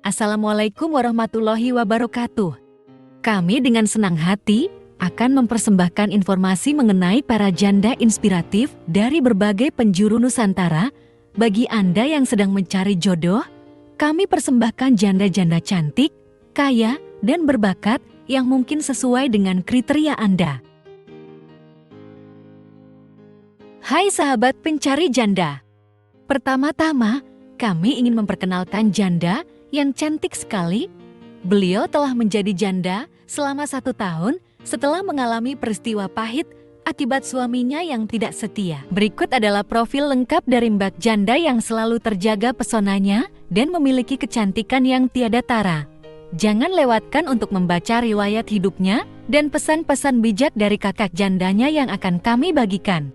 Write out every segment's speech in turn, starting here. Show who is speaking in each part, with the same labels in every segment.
Speaker 1: Assalamualaikum warahmatullahi wabarakatuh. Kami dengan senang hati akan mempersembahkan informasi mengenai para janda inspiratif dari berbagai penjuru Nusantara. Bagi Anda yang sedang mencari jodoh, kami persembahkan janda-janda cantik, kaya, dan berbakat yang mungkin sesuai dengan kriteria Anda. Hai sahabat pencari janda. Pertama-tama, kami ingin memperkenalkan janda yang cantik sekali. Beliau telah menjadi janda selama 1 tahun setelah mengalami peristiwa pahit akibat suaminya yang tidak setia. Berikut adalah profil lengkap dari Mbak Janda yang selalu terjaga pesonanya dan memiliki kecantikan yang tiada tara. Jangan lewatkan untuk membaca riwayat hidupnya dan pesan-pesan bijak dari kakak jandanya yang akan kami bagikan.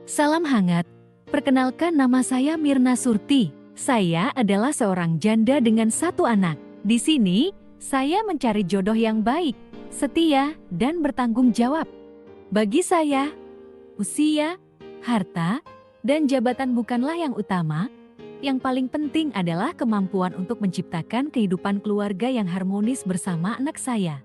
Speaker 1: Salam hangat. Perkenalkan, nama saya Mirna Surti. Saya adalah seorang janda dengan 1 anak. Di sini, saya mencari jodoh yang baik, setia, dan bertanggung jawab. Bagi saya, usia, harta, dan jabatan bukanlah yang utama. Yang paling penting adalah kemampuan untuk menciptakan kehidupan keluarga yang harmonis bersama anak saya.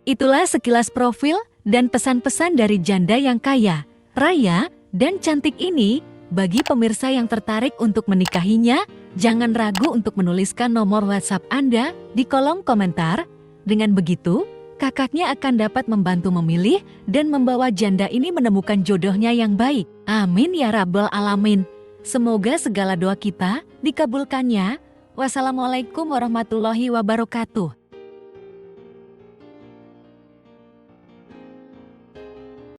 Speaker 1: Itulah sekilas profil dan pesan-pesan dari janda yang kaya, raya, dan cantik ini. Bagi pemirsa yang tertarik untuk menikahinya, jangan ragu untuk menuliskan nomor WhatsApp Anda di kolom komentar. Dengan begitu, kakaknya akan dapat membantu memilih dan membawa janda ini menemukan jodohnya yang baik. Amin ya rabbal alamin. Semoga segala doa kita dikabulkannya. Wassalamualaikum warahmatullahi wabarakatuh.